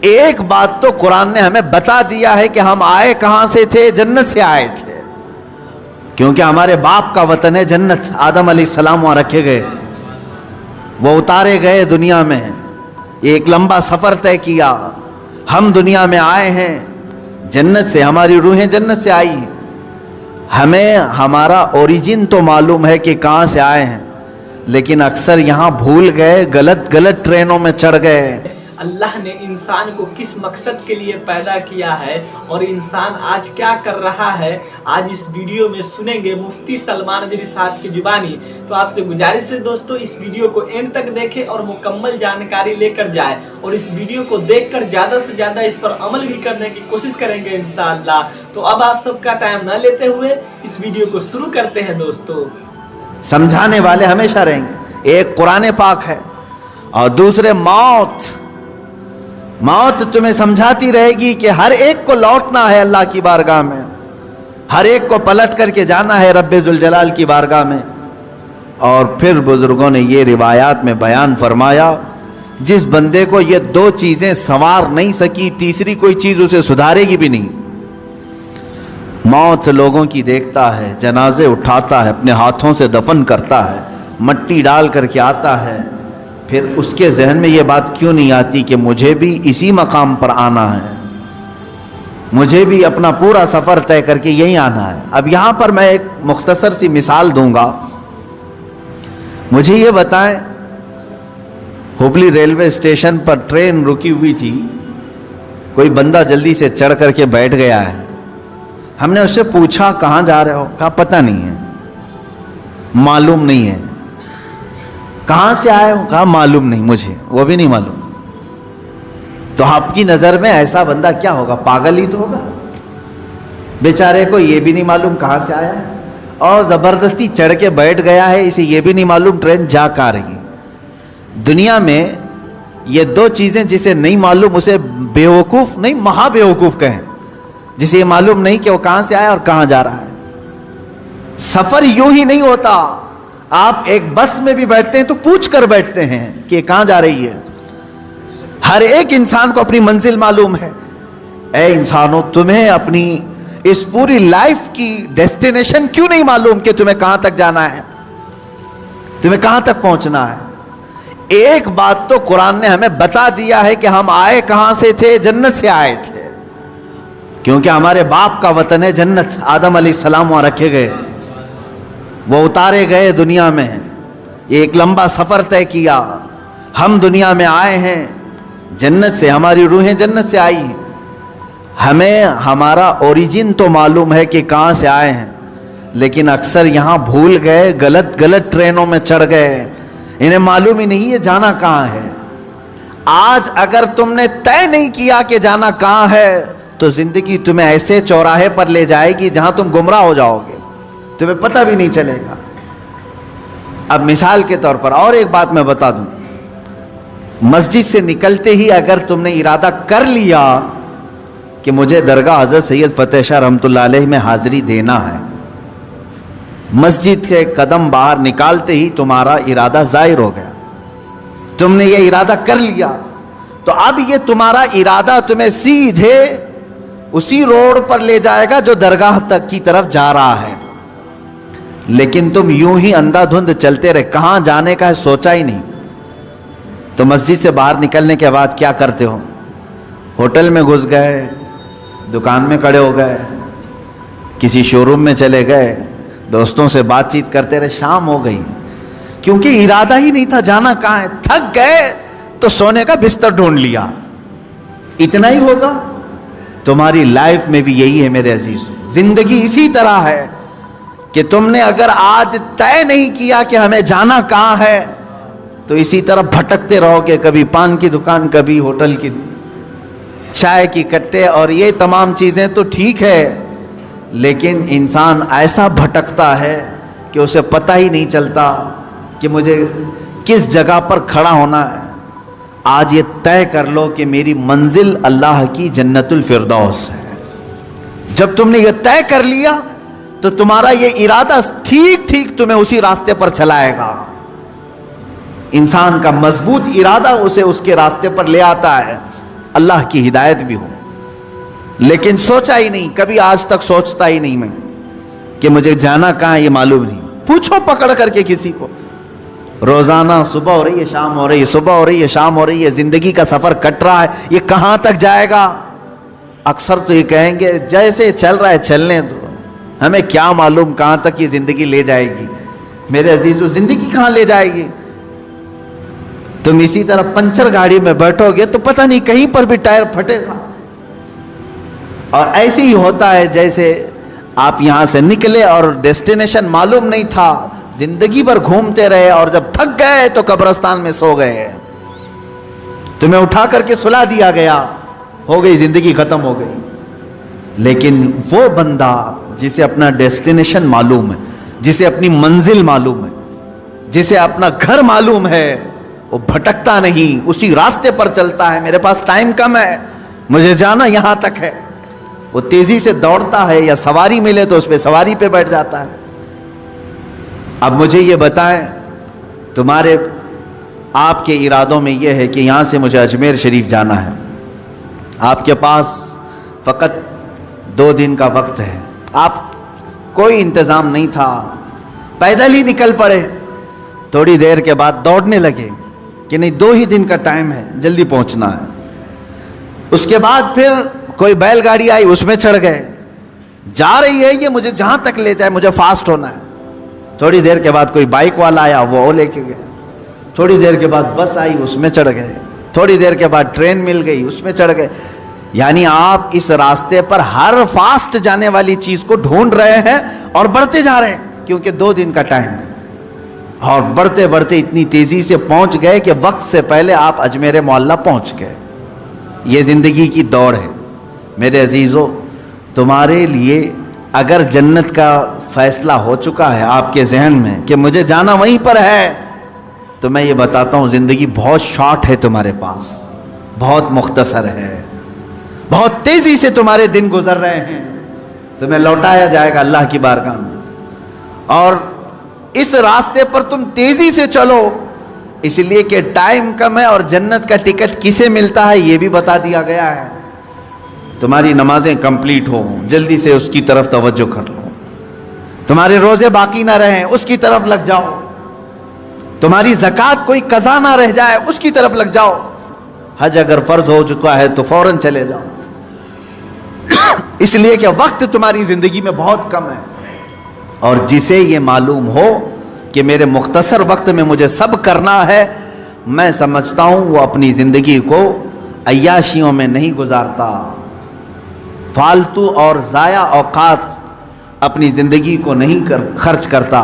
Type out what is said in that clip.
ایک بات تو قرآن نے ہمیں بتا دیا ہے کہ ہم آئے کہاں سے تھے؟ جنت سے آئے تھے، کیونکہ ہمارے باپ کا وطن ہے جنت۔ آدم علیہ السلام وہاں رکھے گئے تھے، وہ اتارے گئے دنیا میں، ایک لمبا سفر طے کیا، ہم دنیا میں آئے ہیں جنت سے، ہماری روحیں جنت سے آئی ہیں۔ ہمیں ہمارا اوریجن تو معلوم ہے کہ کہاں سے آئے ہیں، لیکن اکثر یہاں بھول گئے، غلط ٹرینوں میں چڑھ گئے۔ اللہ نے انسان کو کس مقصد کے لیے پیدا کیا ہے اور انسان آج کیا کر رہا ہے، آج اس ویڈیو میں سنیں گے مفتی سلمان اجری صاحب کی زبانی۔ تو آپ سے گزارش ہے دوستو، اس ویڈیو کو اینڈ تک دیکھیں اور مکمل جانکاری لے کر جائیں، اور اس ویڈیو کو دیکھ کر زیادہ سے زیادہ اس پر عمل بھی کرنے کی کوشش کریں گے انشاءاللہ۔ تو اب آپ سب کا ٹائم نہ لیتے ہوئے اس ویڈیو کو شروع کرتے ہیں دوستو۔ سمجھانے والے ہمیشہ رہیں گے، ایک قرآن پاک ہے اور دوسرے موت تمہیں سمجھاتی رہے گی کہ ہر ایک کو لوٹنا ہے اللہ کی بارگاہ میں، ہر ایک کو پلٹ کر کے جانا ہے رب ذوالجلال کی بارگاہ میں۔ اور پھر بزرگوں نے یہ روایات میں بیان فرمایا، جس بندے کو یہ دو چیزیں سنوار نہیں سکی، تیسری کوئی چیز اسے سدھارے گی بھی نہیں۔ موت لوگوں کی دیکھتا ہے، جنازے اٹھاتا ہے، اپنے ہاتھوں سے دفن کرتا ہے، مٹی ڈال کر کے آتا ہے، پھر اس کے ذہن میں یہ بات کیوں نہیں آتی کہ مجھے بھی اسی مقام پر آنا ہے، مجھے بھی اپنا پورا سفر طے کر کے یہیں آنا ہے۔ اب یہاں پر میں ایک مختصر سی مثال دوں گا۔ مجھے یہ بتائیں، ہبلی ریلوے اسٹیشن پر ٹرین رکی ہوئی تھی، کوئی بندہ جلدی سے چڑھ کر کے بیٹھ گیا ہے، ہم نے اس سے پوچھا کہاں جا رہے ہو؟ کہا پتہ نہیں ہے، معلوم نہیں ہے۔ کہاں سے آئے ہو؟ کہا معلوم نہیں مجھے، وہ بھی نہیں معلوم۔ تو آپ کی نظر میں ایسا بندہ کیا ہوگا؟ پاگل ہی تو ہوگا، بیچارے کو یہ بھی نہیں معلوم کہاں سے آیا ہے، اور زبردستی چڑھ کے بیٹھ گیا ہے، اسے یہ بھی نہیں معلوم ٹرین جا کہاں رہی ہے۔ دنیا میں یہ دو چیزیں جسے نہیں معلوم اسے بیوقوف نہیں، مہا بیوقوف کہیں، جسے یہ معلوم نہیں کہ وہ کہاں سے آیا اور کہاں جا رہا ہے۔ سفر یوں ہی نہیں ہوتا، آپ ایک بس میں بھی بیٹھتے ہیں تو پوچھ کر بیٹھتے ہیں کہ کہاں جا رہی ہے۔ ہر ایک انسان کو اپنی منزل معلوم ہے۔ اے انسانوں، تمہیں اپنی اس پوری لائف کی ڈیسٹینیشن کیوں نہیں معلوم کہ تمہیں کہاں تک جانا ہے، تمہیں کہاں تک پہنچنا ہے؟ ایک بات تو قرآن نے ہمیں بتا دیا ہے کہ ہم آئے کہاں سے تھے؟ جنت سے آئے تھے، کیونکہ ہمارے باپ کا وطن ہے جنت۔ آدم علیہ السلام وہاں رکھے گئے تھے، وہ اتارے گئے دنیا میں، ایک لمبا سفر طے کیا، ہم دنیا میں آئے ہیں جنت سے، ہماری روحیں جنت سے آئی ہیں۔ ہمیں ہمارا اوریجن تو معلوم ہے کہ کہاں سے آئے ہیں، لیکن اکثر یہاں بھول گئے، غلط ٹرینوں میں چڑھ گئے، انہیں معلوم ہی نہیں ہے جانا کہاں ہے۔ آج اگر تم نے طے نہیں کیا کہ جانا کہاں ہے تو زندگی تمہیں ایسے چوراہے پر لے جائے گی جہاں تم گمراہ ہو جاؤ گے، تمہیں پتہ بھی نہیں چلے گا۔ اب مثال کے طور پر اور ایک بات میں بتا دوں، مسجد سے نکلتے ہی اگر تم نے ارادہ کر لیا کہ مجھے درگاہ حضرت سید فتح شاہ رحمۃ اللہ علیہ میں حاضری دینا ہے، مسجد کے قدم باہر نکالتے ہی تمہارا ارادہ ظاہر ہو گیا، تم نے یہ ارادہ کر لیا، تو اب یہ تمہارا ارادہ تمہیں سیدھے اسی روڈ پر لے جائے گا جو درگاہ تک کی طرف جا رہا ہے۔ لیکن تم یوں ہی اندھا دھند چلتے رہے، کہاں جانے کا ہے سوچا ہی نہیں، تو مسجد سے باہر نکلنے کے بعد کیا کرتے ہو؟ ہوٹل میں گھس گئے، دکان میں کھڑے ہو گئے، کسی شو روم میں چلے گئے، دوستوں سے بات چیت کرتے رہے، شام ہو گئی، کیونکہ ارادہ ہی نہیں تھا جانا کہاں ہے۔ تھک گئے تو سونے کا بستر ڈھونڈ لیا۔ اتنا ہی ہوگا تمہاری لائف میں بھی، یہی ہے میرے عزیز، زندگی اسی طرح ہے کہ تم نے اگر آج طے نہیں کیا کہ ہمیں جانا کہاں ہے تو اسی طرح بھٹکتے رہو گے، کبھی پان کی دکان، کبھی ہوٹل کی چائے کی کٹے، اور یہ تمام چیزیں تو ٹھیک ہے، لیکن انسان ایسا بھٹکتا ہے کہ اسے پتہ ہی نہیں چلتا کہ مجھے کس جگہ پر کھڑا ہونا ہے۔ آج یہ طے کر لو کہ میری منزل اللہ کی جنت الفردوس ہے۔ جب تم نے یہ طے کر لیا تو تمہارا یہ ارادہ ٹھیک تمہیں اسی راستے پر چلائے گا۔ انسان کا مضبوط ارادہ اسے اس کے راستے پر لے آتا ہے۔ اللہ کی ہدایت بھی ہو، لیکن سوچا ہی نہیں، کبھی آج تک سوچتا ہی نہیں میں کہ مجھے جانا کہاں ہے، یہ معلوم نہیں۔ پوچھو پکڑ کر کے کسی کو، روزانہ صبح ہو رہی ہے شام ہو رہی ہے، صبح ہو رہی ہے شام ہو رہی ہے، زندگی کا سفر کٹ رہا ہے، یہ کہاں تک جائے گا؟ اکثر تو یہ کہیں گے جیسے چل رہا ہے چلنے دو، ہمیں کیا معلوم کہاں تک یہ زندگی لے جائے گی۔ میرے عزیزو، زندگی کہاں لے جائے گی؟ تم اسی طرح پنچر گاڑی میں بیٹھو گے تو پتہ نہیں کہیں پر بھی ٹائر پھٹے گا، اور ایسے ہی ہوتا ہے جیسے آپ یہاں سے نکلے اور ڈیسٹینیشن معلوم نہیں تھا، زندگی بھر گھومتے رہے اور جب تھک گئے تو قبرستان میں سو گئے، تمہیں اٹھا کر کے سلا دیا گیا، ہو گئی زندگی ختم ہو گئی۔ لیکن وہ بندہ جسے اپنا ڈیسٹینیشن معلوم ہے، جسے اپنی منزل معلوم ہے، جسے اپنا گھر معلوم ہے، وہ بھٹکتا نہیں، اسی راستے پر چلتا ہے۔ میرے پاس ٹائم کم ہے، مجھے جانا یہاں تک ہے، وہ تیزی سے دوڑتا ہے، یا سواری ملے تو اس پہ سواری پہ بیٹھ جاتا ہے۔ اب مجھے یہ بتائیں، تمہارے آپ کے ارادوں میں یہ ہے کہ یہاں سے مجھے اجمیر شریف جانا ہے، آپ کے پاس فقط 2 دن کا وقت ہے، آپ کوئی انتظام نہیں تھا، پیدل ہی نکل پڑے، تھوڑی دیر کے بعد دوڑنے لگے کہ نہیں 2 ہی دن کا ٹائم ہے، جلدی پہنچنا ہے۔ اس کے بعد پھر کوئی بیل گاڑی آئی، اس میں چڑھ گئے، جا رہی ہے یہ، مجھے جہاں تک لے جائے، مجھے فاسٹ ہونا ہے۔ تھوڑی دیر کے بعد کوئی بائک والا آیا، وہ لے کے گئے، تھوڑی دیر کے بعد بس آئی، اس میں چڑھ گئے، تھوڑی دیر کے بعد ٹرین مل گئی، اس میں چڑھ گئے۔ یعنی آپ اس راستے پر ہر فاسٹ جانے والی چیز کو ڈھونڈ رہے ہیں اور بڑھتے جا رہے ہیں، کیونکہ 2 دن کا ٹائم ہے، اور بڑھتے بڑھتے اتنی تیزی سے پہنچ گئے کہ وقت سے پہلے آپ اجمیر معلیٰ پہنچ گئے۔ یہ زندگی کی دوڑ ہے۔ میرے عزیزو، تمہارے لیے اگر جنت کا فیصلہ ہو چکا ہے آپ کے ذہن میں کہ مجھے جانا وہیں پر ہے، تو میں یہ بتاتا ہوں زندگی بہت شارٹ ہے، تمہارے پاس بہت مختصر ہے، بہت تیزی سے تمہارے دن گزر رہے ہیں، تمہیں لوٹایا جائے گا اللہ کی بارگاہ میں، اور اس راستے پر تم تیزی سے چلو، اس لیے کہ ٹائم کم ہے، اور جنت کا ٹکٹ کسے ملتا ہے یہ بھی بتا دیا گیا ہے۔ تمہاری نمازیں کمپلیٹ ہو، جلدی سے اس کی طرف توجہ کر لو، تمہارے روزے باقی نہ رہیں، اس کی طرف لگ جاؤ، تمہاری زکوٰۃ کوئی قضا نہ رہ جائے، اس کی طرف لگ جاؤ، حج اگر فرض ہو چکا ہے تو فوراً چلے جاؤ، اس لیے کہ وقت تمہاری زندگی میں بہت کم ہے۔ اور جسے یہ معلوم ہو کہ میرے مختصر وقت میں مجھے سب کرنا ہے، میں سمجھتا ہوں وہ اپنی زندگی کو عیاشیوں میں نہیں گزارتا، فالتو اور ضائع اوقات اپنی زندگی کو نہیں خرچ کرتا۔